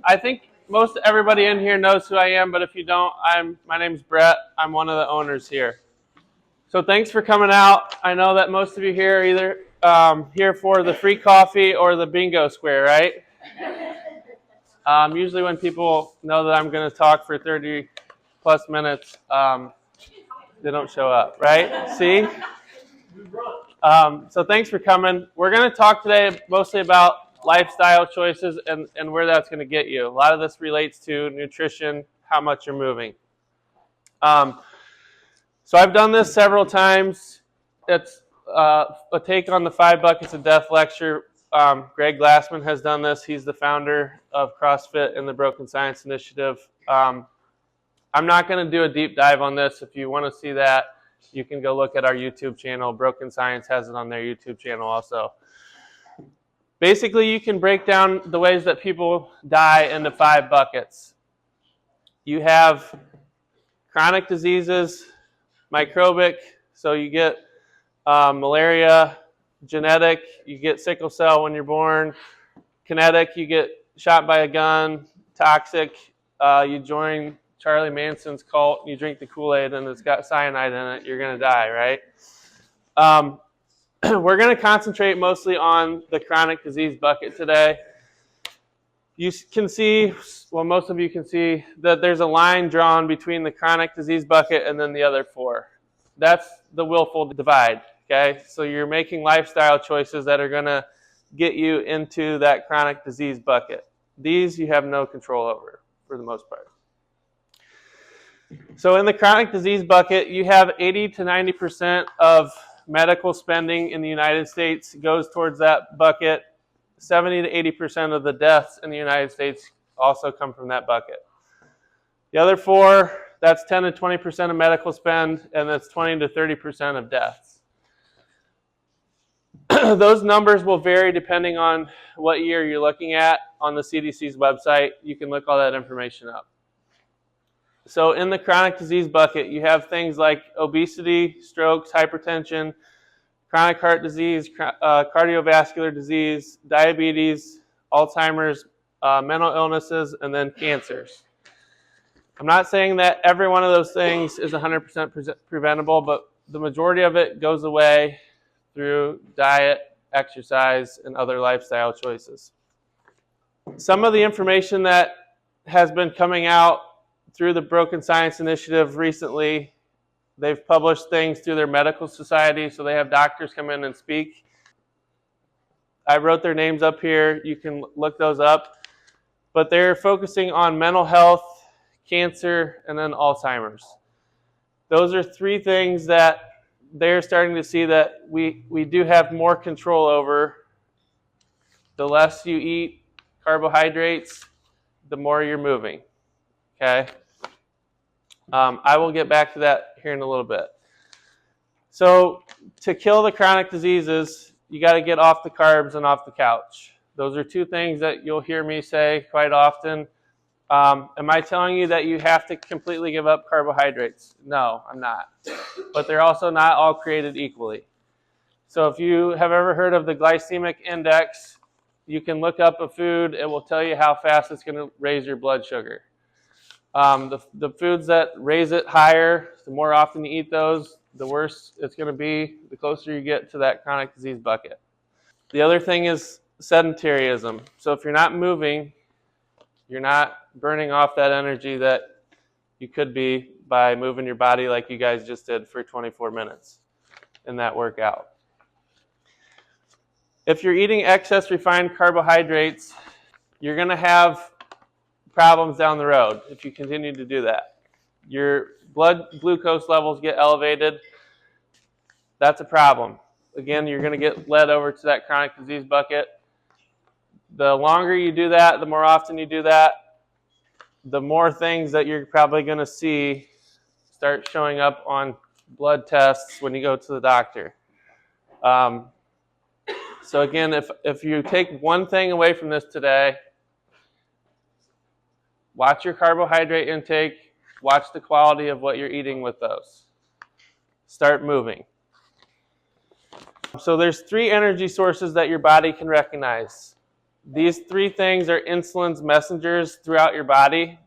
I think most everybody in here knows who I am, but if you don't, my name's Brett. I'm one of the owners here. So thanks for coming out. I know that most of you here are either here for the free coffee or the bingo square, right? Usually when people know that I'm going to talk for 30 plus minutes, they don't show up, right? See? So thanks for coming. We're going to talk today mostly about lifestyle choices and where that's going to get you. A lot of this relates to nutrition, how much you're moving. So I've done this several times. It's a take on the 5 buckets of death lecture. Greg Glassman has done this. He's the founder of CrossFit and the Broken Science Initiative. I'm not going to do a deep dive on this. If you want to see that, you can go look at our YouTube channel. Broken Science has it on their YouTube channel also. Basically, you can break down the ways that people die into 5 buckets. You have chronic diseases, microbic, so you get malaria, genetic, you get sickle cell when you're born, kinetic, you get shot by a gun, toxic, you join Charlie Manson's cult, you drink the Kool-Aid and it's got cyanide in it, you're going to die, right? We're going to concentrate mostly on the chronic disease bucket today. You can see, well, most of you can see that there's a line drawn between the chronic disease bucket and then the other 4. That's the willful divide, okay? So you're making lifestyle choices that are going to get you into that chronic disease bucket. These you have no control over for the most part. So in the chronic disease bucket, you have 80 to 90% of medical spending in the United States goes towards that bucket. 70 to 80% of the deaths in the United States also come from that bucket. The other 4, that's 10 to 20% of medical spend, and that's 20 to 30% of deaths. Those numbers will vary depending on what year you're looking at. On the CDC's website, you can look all that information up. So in the chronic disease bucket, you have things like obesity, strokes, hypertension, chronic heart disease, cardiovascular disease, diabetes, Alzheimer's, mental illnesses, and then cancers. I'm not saying that every one of those things is 100% preventable, but the majority of it goes away through diet, exercise, and other lifestyle choices. Some of the information that has been coming out through the Broken Science Initiative recently, they've published things through their medical society, so they have doctors come in and speak. I wrote their names up here. You can look those up. But they're focusing on mental health, cancer, and then Alzheimer's. Those are 3 things that they're starting to see that we do have more control over. The less you eat carbohydrates, the more you're moving. Okay? I will get back to that here in a little bit. So to kill the chronic diseases, you got to get off the carbs and off the couch. Those are 2 things that you'll hear me say quite often. Am I telling you that you have to completely give up carbohydrates? No, I'm not. But they're also not all created equally. So if you have ever heard of the glycemic index, you can look up a food. It will tell you how fast it's going to raise your blood sugar. The foods that raise it higher, the more often you eat those, the worse it's going to be, the closer you get to that chronic disease bucket. The other thing is sedentaryism. So if you're not moving, you're not burning off that energy that you could be by moving your body like you guys just did for 24 minutes in that workout. If you're eating excess refined carbohydrates, you're going to have problems down the road if you continue to do that. Your blood glucose levels get elevated. That's a problem. Again, you're going to get led over to that chronic disease bucket. The longer you do that, the more often you do that, the more things that you're probably going to see start showing up on blood tests when you go to the doctor. So again, if you take one thing away from this today, watch your carbohydrate intake, watch the quality of what you're eating with those. Start moving. So there's 3 energy sources that your body can recognize. These three things are insulin's messengers throughout your body.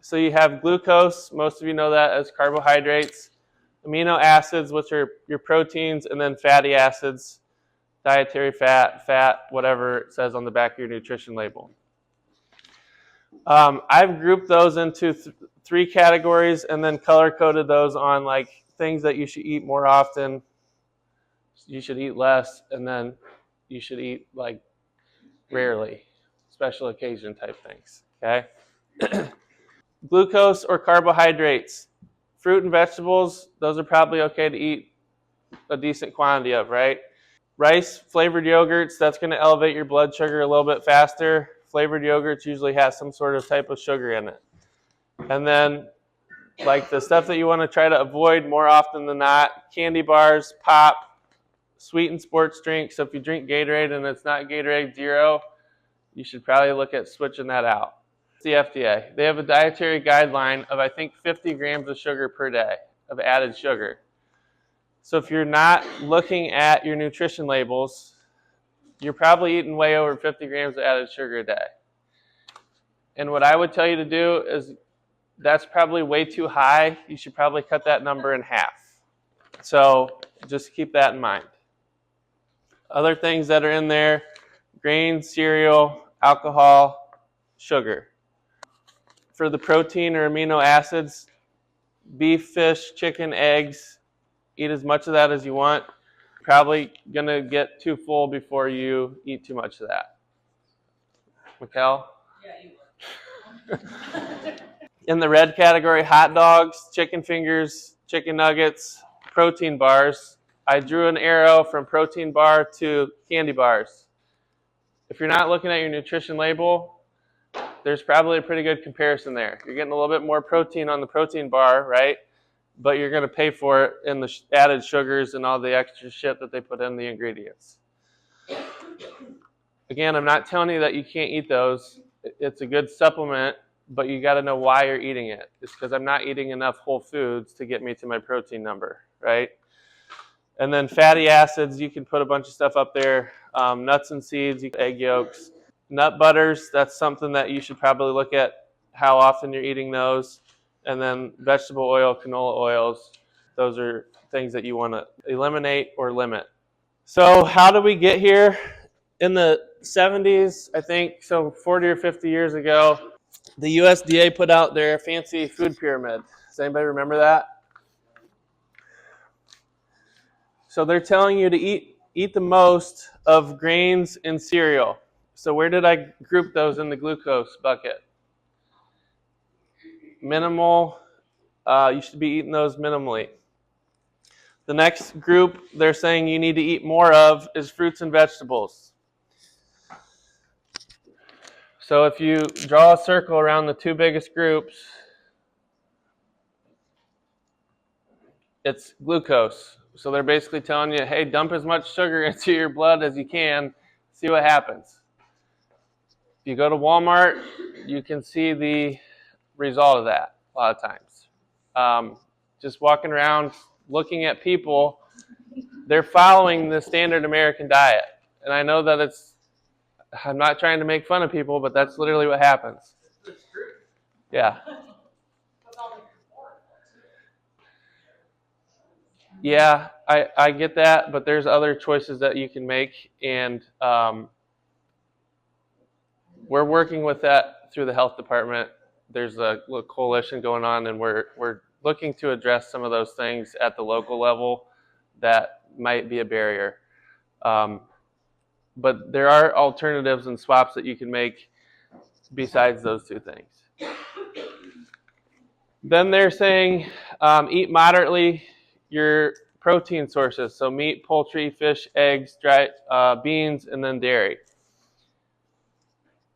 So you have glucose, most of you know that as carbohydrates, amino acids, which are your proteins, and then fatty acids, dietary fat, whatever it says on the back of your nutrition label. I've grouped those into three categories and then color-coded those on like things that you should eat more often, you should eat less, and then you should eat like rarely, special occasion type things, okay? Glucose or carbohydrates. Fruit and vegetables, those are probably okay to eat a decent quantity of, right? Rice, flavored yogurts, that's going to elevate your blood sugar a little bit faster. Flavored yogurts usually has some sort of type of sugar in it. And then, like the stuff that you want to try to avoid more often than not, candy bars, pop, sweetened sports drinks. So if you drink Gatorade and it's not Gatorade Zero, you should probably look at switching that out. The FDA, they have a dietary guideline of, I think, 50 grams of sugar per day of added sugar. So if you're not looking at your nutrition labels, you're probably eating way over 50 grams of added sugar a day. And what I would tell you to do is that's probably way too high. You should probably cut that number in half. So just keep that in mind. Other things that are in there, grains, cereal, alcohol, sugar. For the protein or amino acids, beef, fish, chicken, eggs, eat as much of that as you want. Probably going to get too full before you eat too much of that. Mikkel? Yeah, you will. In the red category, hot dogs, chicken fingers, chicken nuggets, protein bars. I drew an arrow from protein bar to candy bars. If you're not looking at your nutrition label, there's probably a pretty good comparison there. You're getting a little bit more protein on the protein bar, right? But you're going to pay for it in the added sugars and all the extra shit that they put in the ingredients. Again, I'm not telling you that you can't eat those. It's a good supplement, but you got to know why you're eating it. It's because I'm not eating enough whole foods to get me to my protein number, right? And then fatty acids, you can put a bunch of stuff up there. Nuts and seeds, egg yolks. Nut butters, that's something that you should probably look at how often you're eating those. And then vegetable oil, canola oils, those are things that you want to eliminate or limit. So how did we get here? In the 70s, I think, so 40 or 50 years ago, the USDA put out their fancy food pyramid. Does anybody remember that? So they're telling you to eat the most of grains and cereal. So where did I group those in the glucose bucket? Minimal. You should be eating those minimally. The next group they're saying you need to eat more of is fruits and vegetables. So if you draw a circle around the two biggest groups, it's glucose. So they're basically telling you, hey, dump as much sugar into your blood as you can, see what happens. If you go to Walmart, you can see the result of that a lot of times. Just walking around, looking at people, they're following the standard American diet. And I know that I'm not trying to make fun of people, but that's literally what happens. Yeah. Yeah, I get that, but there's other choices that you can make, and we're working with that through the health department. There's a little coalition going on, and we're looking to address some of those things at the local level that might be a barrier. But there are alternatives and swaps that you can make besides those two things. Then they're saying eat moderately your protein sources, so meat, poultry, fish, eggs, dry beans, and then dairy.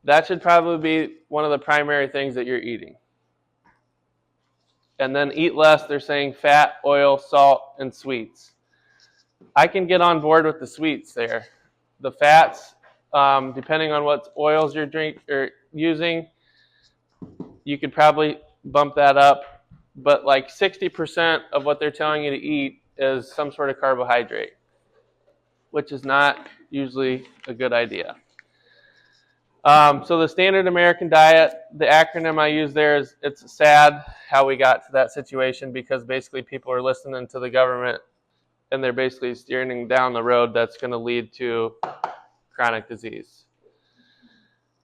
That should probably be one of the primary things that you're eating. And then eat less, they're saying fat, oil, salt, and sweets. I can get on board with the sweets there. The fats, depending on what oils you're using, you could probably bump that up. But like 60% of what they're telling you to eat is some sort of carbohydrate, which is not usually a good idea. So the standard American diet, the acronym I use there is, it's sad how we got to that situation, because basically people are listening to the government and they're basically steering down the road that's going to lead to chronic disease.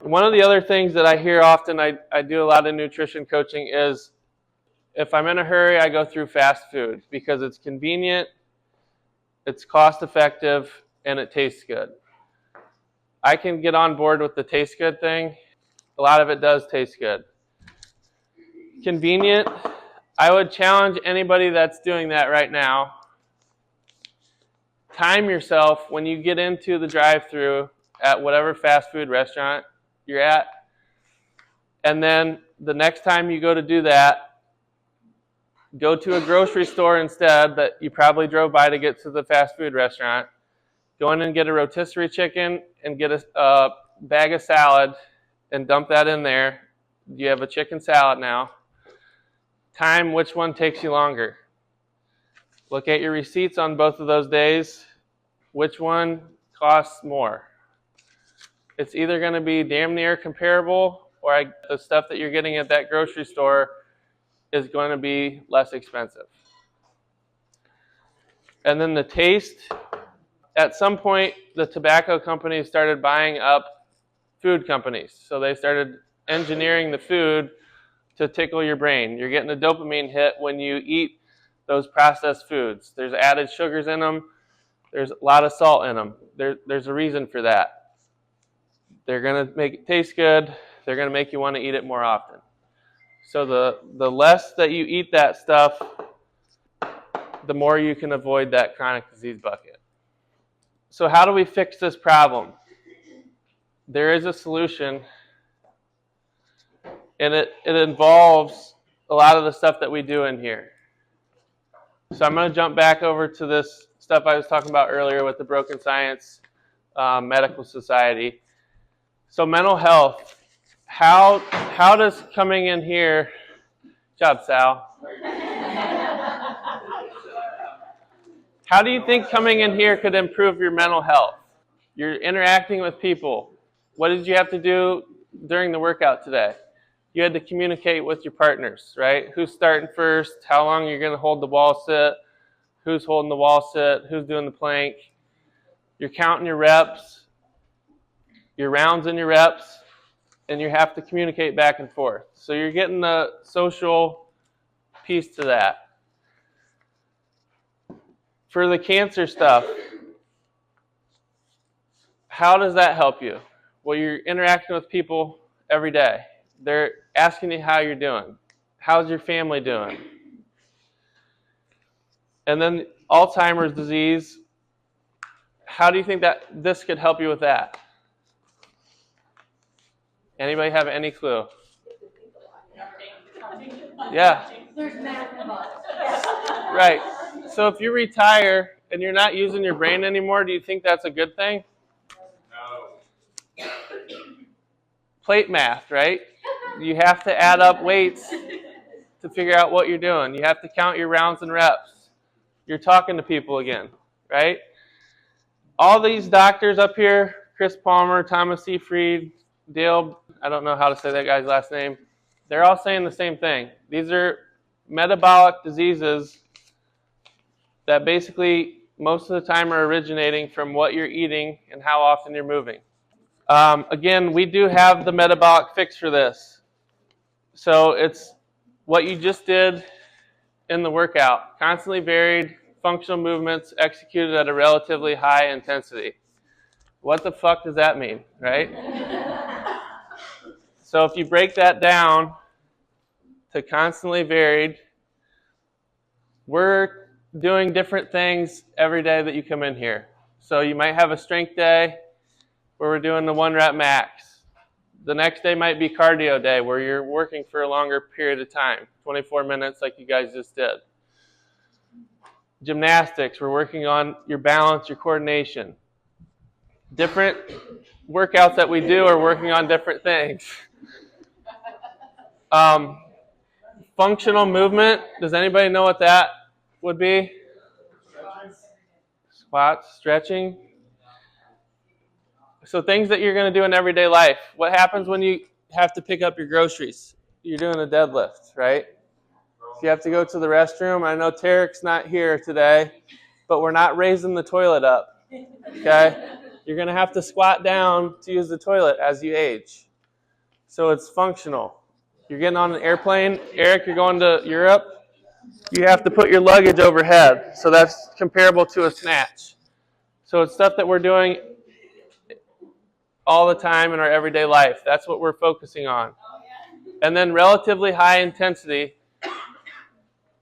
One of the other things that I hear often, I do a lot of nutrition coaching, is if I'm in a hurry, I go through fast food because it's convenient, it's cost effective, and it tastes good. I can get on board with the taste good thing. A lot of it does taste good. Convenient, I would challenge anybody that's doing that right now. Time yourself when you get into the drive-thru at whatever fast food restaurant you're at, and then the next time you go to do that, go to a grocery store instead that you probably drove by to get to the fast food restaurant. Go in and get a rotisserie chicken and get a bag of salad and dump that in there. You have a chicken salad now. Time which one takes you longer. Look at your receipts on both of those days. Which one costs more? It's either going to be damn near comparable, or the stuff that you're getting at that grocery store is going to be less expensive. And then the taste. At some point, the tobacco companies started buying up food companies. So they started engineering the food to tickle your brain. You're getting a dopamine hit when you eat those processed foods. There's added sugars in them. There's a lot of salt in them. There's a reason for that. They're going to make it taste good. They're going to make you want to eat it more often. So the less that you eat that stuff, the more you can avoid that chronic disease bucket. So how do we fix this problem? There is a solution, and it involves a lot of the stuff that we do in here. So I'm going to jump back over to this stuff I was talking about earlier with the Broken Science Medical Society. So mental health, how does coming in here, good job, Sal. How do you think coming in here could improve your mental health? You're interacting with people. What did you have to do during the workout today? You had to communicate with your partners, right? Who's starting first? How long you're going to hold the wall sit? Who's holding the wall sit? Who's doing the plank? You're counting your reps, your rounds and your reps, and you have to communicate back and forth. So you're getting the social piece to that. For the cancer stuff, how does that help you? Well, you're interacting with people every day. They're asking you how you're doing. How's your family doing? And then Alzheimer's disease, how do you think that this could help you with that? Anybody have any clue? Yeah. There's math involved. Right. So if you retire and you're not using your brain anymore, do you think that's a good thing? No. Plate math, right? You have to add up weights to figure out what you're doing. You have to count your rounds and reps. You're talking to people again, right? All these doctors up here, Chris Palmer, Thomas C. Fried, Dale, I don't know how to say that guy's last name, they're all saying the same thing. These are metabolic diseases that basically most of the time are originating from what you're eating and how often you're moving. Again, we do have the metabolic fix for this. So it's what you just did in the workout. Constantly varied functional movements executed at a relatively high intensity. What the fuck does that mean, right? So if you break that down to constantly varied, we're doing different things every day that you come in here. So you might have a strength day where we're doing the 1 rep max. The next day might be cardio day where you're working for a longer period of time, 24 minutes like you guys just did. Gymnastics, we're working on your balance, your coordination. Different workouts that we do are working on different things. Functional movement, does anybody know what that would be? Squats, stretching. So things that you're going to do in everyday life. What happens when you have to pick up your groceries? You're doing a deadlift, right? If you have to go to the restroom, I know Tarek's not here today, but we're not raising the toilet up, okay? You're going to have to squat down to use the toilet as you age. So it's functional. You're getting on an airplane. Eric, you're going to Europe. You have to put your luggage overhead. So that's comparable to a snatch. So it's stuff that we're doing all the time in our everyday life. That's what we're focusing on. And then relatively high intensity.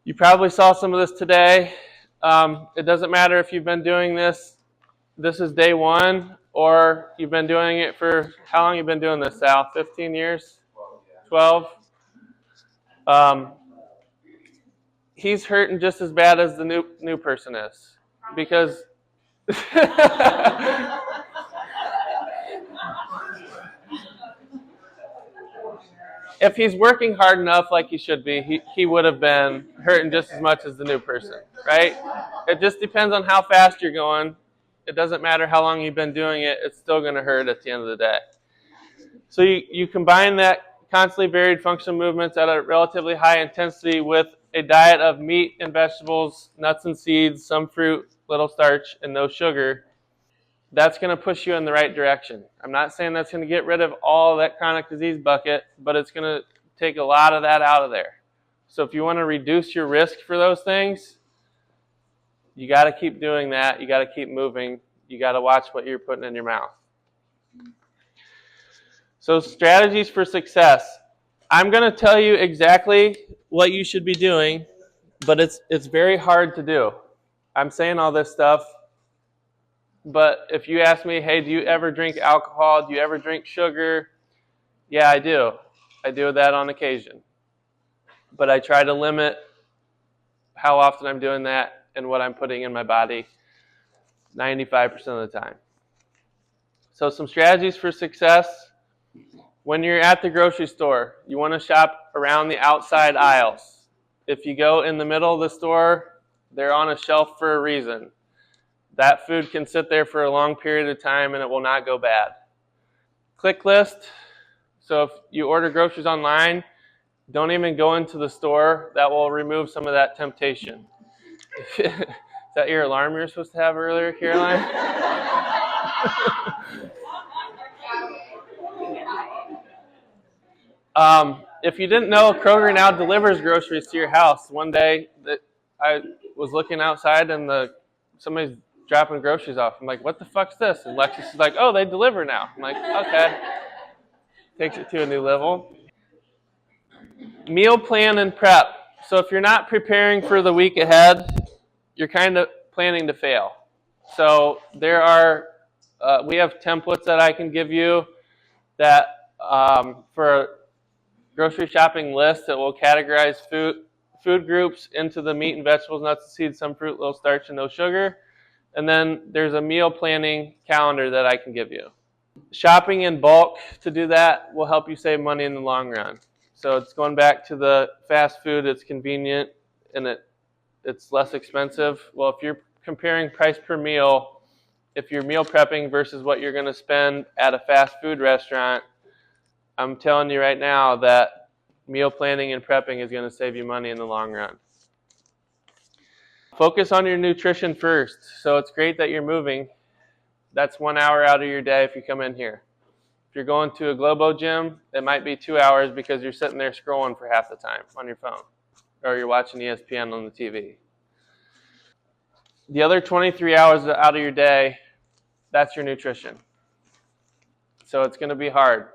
You probably saw some of this today. It doesn't matter if you've been doing this. This is day one, or you've been doing it for, how long have you been doing this, Sal? 15 years? 12? He's hurting just as bad as the new person is. Because if he's working hard enough like he should be, he would have been hurting just as much as the new person, right? It just depends on how fast you're going. It doesn't matter how long you've been doing it. It's still going to hurt at the end of the day. So you combine that constantly varied functional movements at a relatively high intensity with a diet of meat and vegetables, nuts and seeds, some fruit, little starch, and no sugar. That's going to push you in the right direction. I'm not saying that's going to get rid of all that chronic disease bucket, but it's going to take a lot of that out of there. So if you want to reduce your risk for those things, you got to keep doing that. You got to keep moving. You got to watch what you're putting in your mouth. So strategies for success. I'm going to tell you exactly what you should be doing, but it's very hard to do. I'm saying all this stuff, but if you ask me, hey, do you ever drink alcohol? Do you ever drink sugar? Yeah, I do. I do that on occasion. But I try to limit how often I'm doing that and what I'm putting in my body 95% of the time. So some strategies for success. When you're at the grocery store, you want to shop around the outside aisles. If you go in the middle of the store, they're on a shelf for a reason. That food can sit there for a long period of time and it will not go bad. Click list. So if you order groceries online, don't even go into the store. That will remove some of that temptation. Is that your alarm you were supposed to have earlier, Caroline? If you didn't know, Kroger now delivers groceries to your house. One day that I was looking outside and somebody's dropping groceries off. I'm like, what the fuck's this? And Lexus is like, oh, they deliver now. I'm like, okay. Takes it to a new level. Meal plan and prep. So if you're not preparing for the week ahead, you're kind of planning to fail. So we have templates that I can give you that for a grocery shopping list that will categorize food groups into the meat and vegetables, nuts and seeds, some fruit, little starch, and no sugar. And then there's a meal planning calendar that I can give you. Shopping in bulk to do that will help you save money in the long run. So it's going back to the fast food, it's convenient, and it's less expensive. Well, if you're comparing price per meal, if you're meal prepping versus what you're going to spend at a fast food restaurant, I'm telling you right now that meal planning and prepping is going to save you money in the long run. Focus on your nutrition first. So it's great that you're moving. That's 1 hour out of your day if you come in here. If you're going to a Globo gym, it might be 2 hours because you're sitting there scrolling for half the time on your phone. Or you're watching ESPN on the TV. The other 23 hours out of your day, that's your nutrition. So it's going to be hard.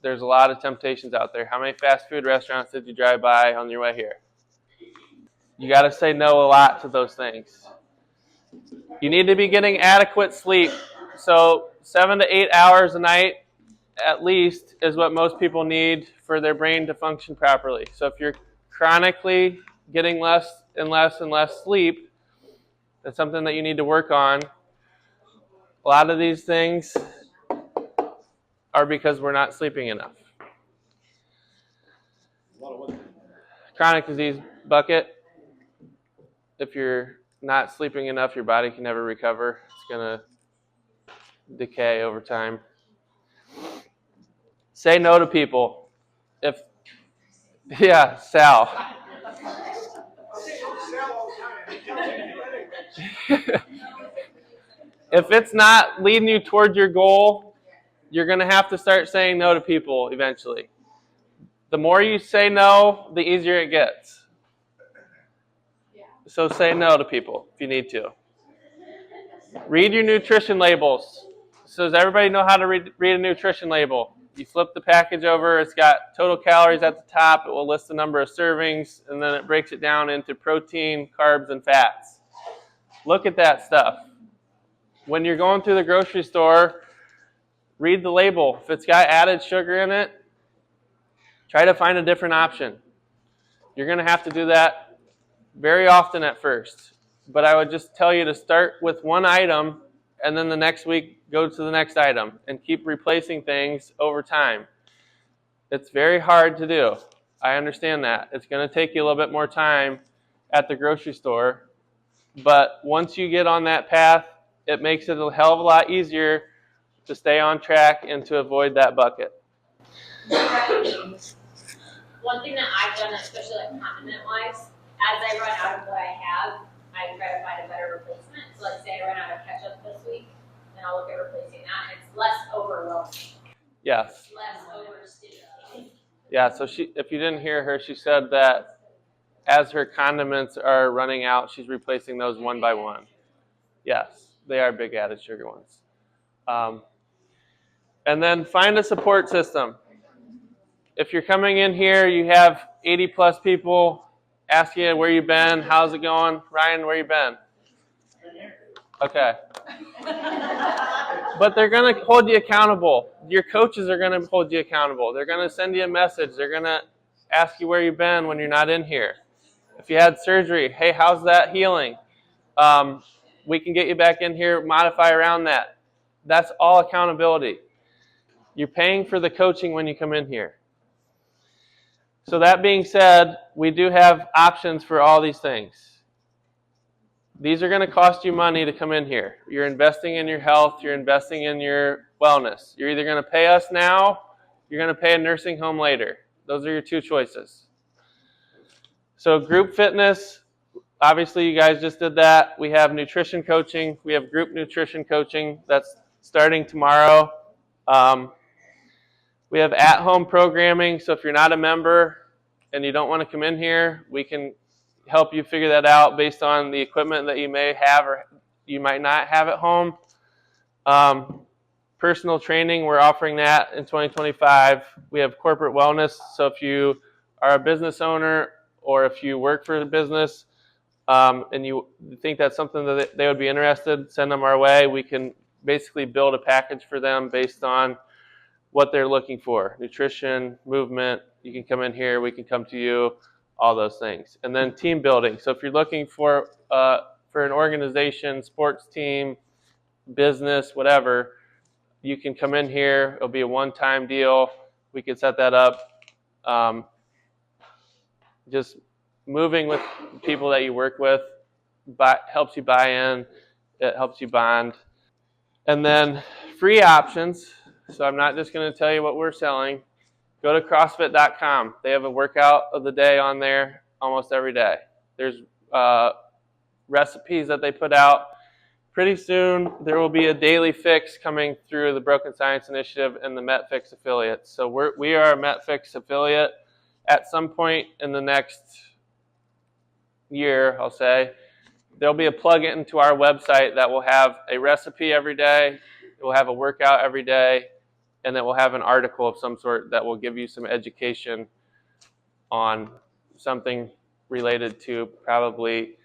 There's a lot of temptations out there. How many fast food restaurants did you drive by on your way here? You got to say no a lot to those things. You need to be getting adequate sleep. So 7 to 8 hours a night at least is what most people need for their brain to function properly. So if you're chronically getting less and less and less sleep, that's something that you need to work on. A lot of these things are because we're not sleeping enough. Chronic disease bucket. If you're not sleeping enough, your body can never recover. It's going to decay over time. Say no to people. Yeah, Sal. If it's not leading you toward your goal, you're going to have to start saying no to people eventually. The more you say no, the easier it gets. So say no to people if you need to. Read your nutrition labels. So does everybody know how to read a nutrition label? You flip the package over, it's got total calories at the top, it will list the number of servings, and then it breaks it down into protein, carbs, and fats. Look at that stuff. When you're going through the grocery store, read the label. If it's got added sugar in it, try to find a different option. You're going to have to do that very often at first. But I would just tell you to start with one item, and then the next week go to the next item, and keep replacing things over time. It's very hard to do. I understand that. It's going to take you a little bit more time at the grocery store. But once you get on that path, it makes it a hell of a lot easier to stay on track and to avoid that bucket. One thing that I've done, especially like condiment-wise, as I run out of what I have, I try to find a better replacement. So like say I run out of ketchup this week, then I'll look at replacing that. It's less overwhelming. Yes. Less overstimulating. Yeah, so if you didn't hear her, she said that as her condiments are running out, she's replacing those one by one. Yes, they are big added sugar ones. And then find a support system. If you're coming in here, you have 80 plus people asking you where you've been, how's it going? Ryan, where you been? Okay. But they're going to hold you accountable. Your coaches are going to hold you accountable. They're going to send you a message. They're going to ask you where you've been when you're not in here. If you had surgery, hey, how's that healing? We can get you back in here, modify around that. That's all accountability. You're paying for the coaching when you come in here. So that being said, we do have options for all these things. These are going to cost you money to come in here. You're investing in your health. You're investing in your wellness. You're either going to pay us now, you're going to pay a nursing home later. Those are your two choices. So group fitness, obviously you guys just did that. We have nutrition coaching. We have group nutrition coaching that's starting tomorrow. We have at-home programming, so if you're not a member and you don't want to come in here, we can help you figure that out based on the equipment that you may have or you might not have at home. Personal training, we're offering that in 2025. We have corporate wellness, so if you are a business owner or if you work for a business and you think that's something that they would be interested, send them our way. We can basically build a package for them based on what they're looking for. Nutrition, movement, you can come in here, we can come to you, all those things. And then team building. So if you're looking for an organization, sports team, business, whatever, you can come in here. It'll be a one-time deal. We can set that up. Just moving with people that you work with helps you buy in. It helps you bond. And then free options. So I'm not just going to tell you what we're selling. Go to CrossFit.com. They have a workout of the day on there almost every day. There's recipes that they put out. Pretty soon, there will be a daily fix coming through the Broken Science Initiative and the MetFix affiliates. So we are a MetFix affiliate. At some point in the next year, I'll say, there'll be a plug-in to our website that will have a recipe every day. It will have a workout every day. And then we'll have an article of some sort that will give you some education on something related to probably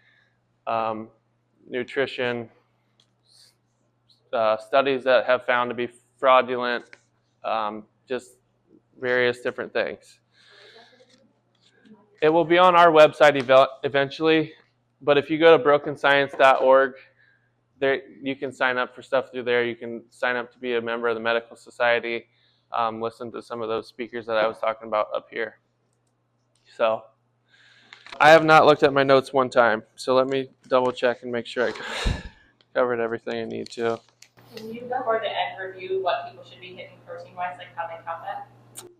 nutrition, studies that have found to be fraudulent, just various different things. It will be on our website eventually, but if you go to brokenscience.org, there, you can sign up for stuff through there. You can sign up to be a member of the medical society, listen to some of those speakers that I was talking about up here. So I have not looked at my notes one time, so let me double check and make sure I covered everything I need to. Can you toward the end review what people should be hitting protein wise, like how they count that?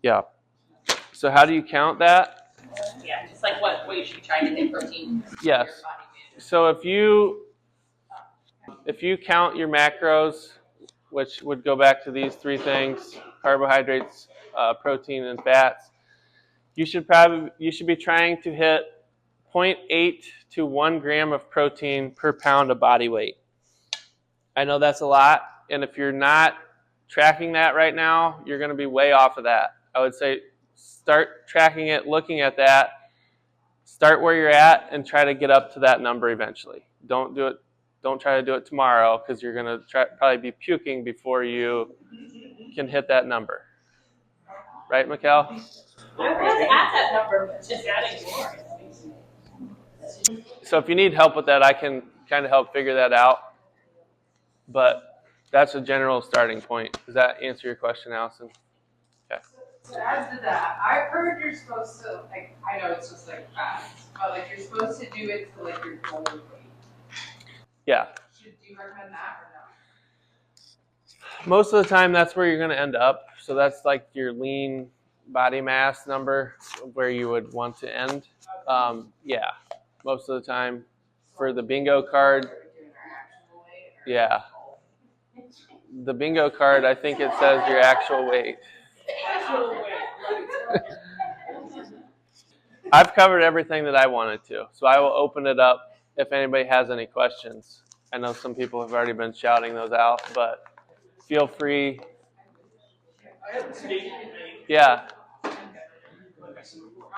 Yeah. So how do you count that? Yeah, just like what you should be trying to hit protein. Yes. So if you count your macros, which would go back to these three things: carbohydrates, protein, and fats, you should be trying to hit 0.8 to 1 gram of protein per pound of body weight. I know that's a lot, and if you're not tracking that right now, you're going to be way off of that. I would say start tracking it, looking at that, start where you're at, and try to get up to that number eventually. Don't try to do it tomorrow, because you're going to probably be puking before you can hit that number. Right, Mikkel? I was at that number, but just adding more. So if you need help with that, I can kind of help figure that out. But that's a general starting point. Does that answer your question, Allison? Okay. So as to that, I've heard you're supposed to, like, I know it's just like fast, but like you're supposed to do it to like your goal weight. Yeah. Do you recommend that or no? Most of the time, that's where you're going to end up. So that's like your lean body mass number, where you would want to end. Yeah, most of the time. For the bingo card, yeah. The bingo card, I think it says your actual weight. I've covered everything that I wanted to, so I will open it up if anybody has any questions. I know some people have already been shouting those out, but feel free. I have a statement. Yeah.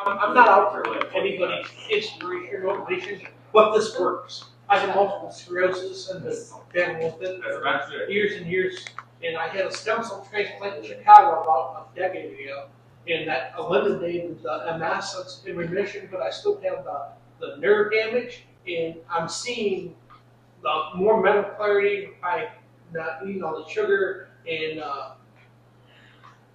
I'm not out for like anybody's inspiration or motivation, but this works. I have multiple sclerosis and been with it for years and years. And I had a stem cell transplant in Chicago about a decade ago, and that eliminated the MS. It's in remission, but I still have the nerve damage, and I'm seeing the more mental clarity by not eating all the sugar and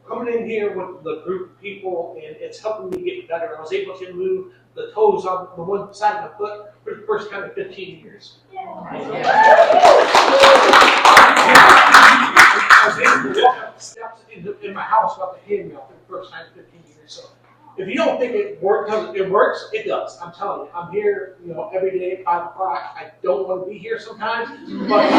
coming in here with the group of people, and it's helping me get better. I was able to move the toes on the one side of my foot for the first time in 15 years. I was able to walk up the steps in my house without the handrail for the first time in 15 years. So if you don't think it works, it does. I'm telling you. I'm here, every day at 5 o'clock. I don't want to be here sometimes, but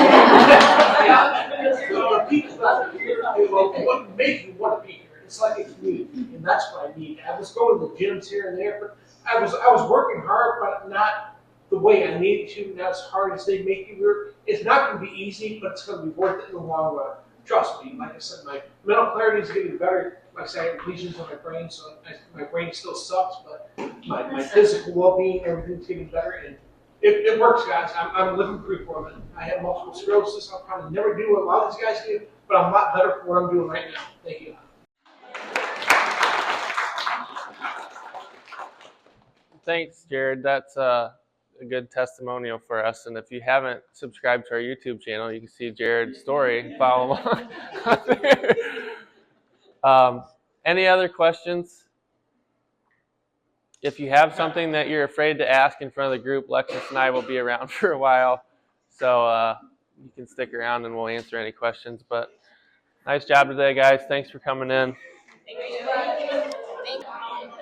the people that are here, what makes you want to be here? It's like a community, and that's what I need. I was going to the gyms here and there, but I was working hard, but not the way I need to, not as hard as they make you work. It's not going to be easy, but it's going to be worth it in the long run. Trust me. Like I said, my mental clarity is getting better. Like I said, I have lesions on my brain, so my brain still sucks, but my physical well-being, everything's getting better, and it works, guys. I'm living proof of it. I have multiple sclerosis. I'll probably never do what a lot of these guys do, but I'm a lot better for what I'm doing right now. Thank you. Thanks, Jared. That's a good testimonial for us. And if you haven't subscribed to our YouTube channel, you can see Jared's story. Follow along. Any other questions? If you have something that you're afraid to ask in front of the group, Lexus and I will be around for a while. So you can stick around and we'll answer any questions. But nice job today, guys. Thanks for coming in. Thank you.